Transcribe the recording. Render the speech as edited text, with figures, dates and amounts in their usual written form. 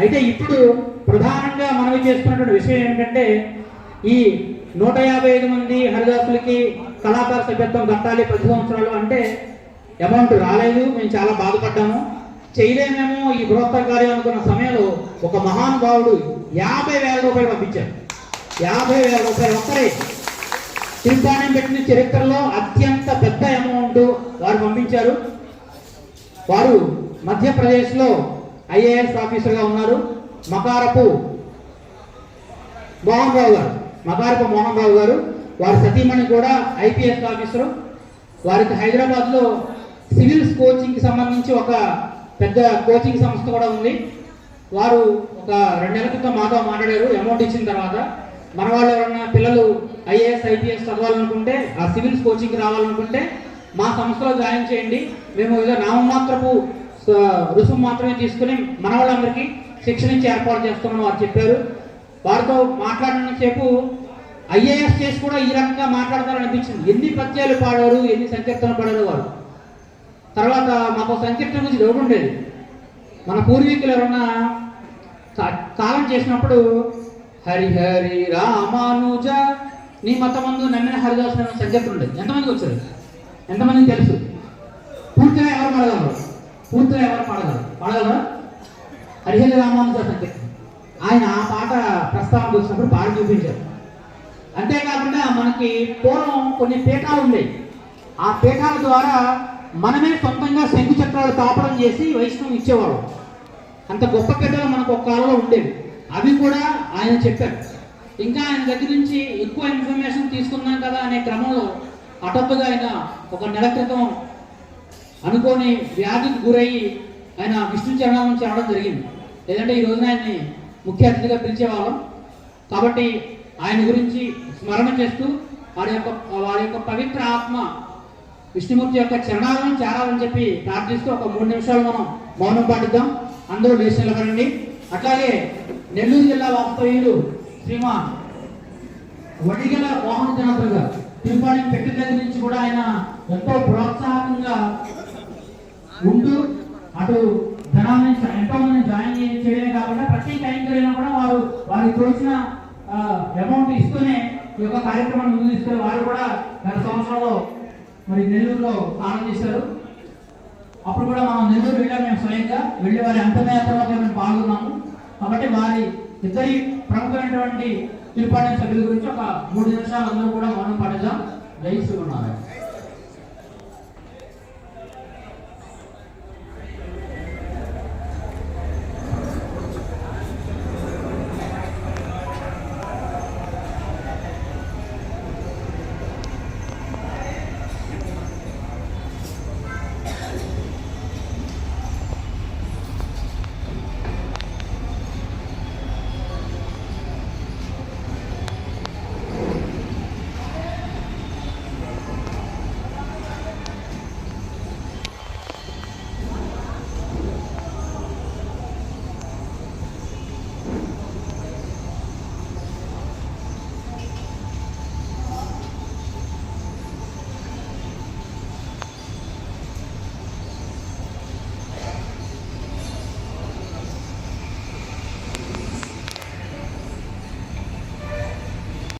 అయితే ఇప్పుడు ప్రధానంగా మనవి చేస్తున్నటువంటి విషయం ఏంటంటే ఈ 155 మంది హరిదాసులకి కళాకార సభ్యత్వం కట్టాలి 10 సంవత్సరాలు అంటే అమౌంట్ రాలేదు. మేము చాలా బాధపడ్డాము, చేయలేమేమో ఈ బృహత్తర కార్యం అనుకున్న సమయంలో ఒక మహానుభావుడు 50,000 రూపాయలు పంపించారు. 50,000 రూపాయలు ఒక్కరే తిరుపాణం పెట్టిన చరిత్రలో అత్యంత పెద్ద అమౌంట్ వారు పంపించారు. వారు మధ్యప్రదేశ్లో ఐఏఎస్ ఆఫీసర్గా ఉన్నారు. మకారపు మోహన్ రావు గారు వారి సతీమణి కూడా ఐపీఎస్ ఆఫీసరు. వారికి హైదరాబాద్లో సివిల్స్ కోచింగ్కి సంబంధించి ఒక పెద్ద కోచింగ్ సంస్థ కూడా ఉంది. వారు ఒక 2 నెలల క్రితం మాతో మాట్లాడారు. అమౌంట్ ఇచ్చిన తర్వాత మన వాళ్ళు ఎవరన్నా పిల్లలు ఐఏఎస్ ఐపీఎస్ చదవాలనుకుంటే ఆ సివిల్స్ కోచింగ్కి రావాలనుకుంటే మా సంస్థలో జాయిన్ చేయండి, మేము ఏదో నామమాత్రపు రుసుము మాత్రమే తీసుకుని మన వాళ్ళందరికీ శిక్షణ ఇచ్చి ఏర్పాటు చేస్తామని వారు చెప్పారు. వారితో మాట్లాడినంతసేపు ఐఏఎస్ చేసి కూడా ఈ రకంగా మాట్లాడతారనిపించింది. ఎన్ని పద్యాలు పాడారు, ఎన్ని సంకీర్తనలు పాడారు వారు. తర్వాత మాకు సంకీర్తన గురించి డౌట్ ఉండేది. మన పూర్వీకులు ఎవరన్నా కాలం చేసినప్పుడు హరిహరి రామానుజ నీ మతమందు నమ్మిన హరిదాసు అనే సంకీర్తన ఉండేది. ఎంతమందికి వచ్చారు? ఎంతమందికి తెలుసు? పూర్తిగా ఎవరు పాడగలరు? హరిహరి రామానుజ సంకీర్తన. ఆయన ఆ పాట ప్రస్తావన చూసినప్పుడు పాడి చూపించారు. అంతేకాకుండా మనకి పూర్వం కొన్ని పీఠాలు ఉండేవి. ఆ పీఠాల ద్వారా మనమే సొంతంగా శంకు చక్రాలు తాపడం చేసి వైష్ణవం ఇచ్చేవాడు. అంత గొప్ప పీఠాలు మనకు ఒక కాలంలో ఉండేవి. అవి కూడా ఆయన చెప్పారు. ఇంకా ఆయన దగ్గర నుంచి ఎక్కువ ఇన్ఫర్మేషన్ తీసుకున్నాం కదా అనే క్రమంలో హఠాత్తుగా ఆయన ఒక నెల క్రితం అనుకోని వ్యాధికి గురయ్యి ఆయన విష్ణు చరణాలను చేరడం జరిగింది. లేదంటే ఈ రోజున ఆయన్ని ముఖ్య అతిథిగా పిలిచేవాళ్ళం. కాబట్టి ఆయన గురించి స్మరణ చేస్తూ వారి యొక్క పవిత్ర ఆత్మ విష్ణుమూర్తి యొక్క చరణాలను చేరాలని చెప్పి ప్రార్థిస్తూ ఒక 3 నిమిషాలు మనం మౌనం పాటిద్దాం. అందరూ లేచి నిలబడండి. అట్లాగే నెల్లూరు జిల్లా వాస్తవ్యులు శ్రీమాన్ వడిగల మోహన్ జనార్దన్ గారు తిరుపాణి పెట్టి దగ్గర నుంచి కూడా ఆయన ఎంతో ప్రోత్సాహంగా ఉంటూ అటు జనాన్ని ఎంతో మంది జాయిన్ చేయడమే కాకుండా ప్రతి కైంకర్యం కూడా వారికి తోచిన అమౌంట్ ఇస్తూనే ఈ యొక్క కార్యక్రమాన్ని ముందు తీసుకొని వారు కూడా గత సంవత్సరంలో మరి నెల్లూరులో స్నానం చేశారు. అప్పుడు కూడా మనం నెల్లూరు వెళ్ళాము. మేము స్వయంగా వెళ్ళి వారి అంతర్యాత్రలో మేము పాల్గొన్నాము. కాబట్టి వారి ఇద్దరి ప్రముఖమైనటువంటి తిరుపాణి సభ్యుల గురించి ఒక 3 నిమిషాలు అందరూ కూడా మనం పాటిద్దాం. జై శ్రీమన్నారాయణ.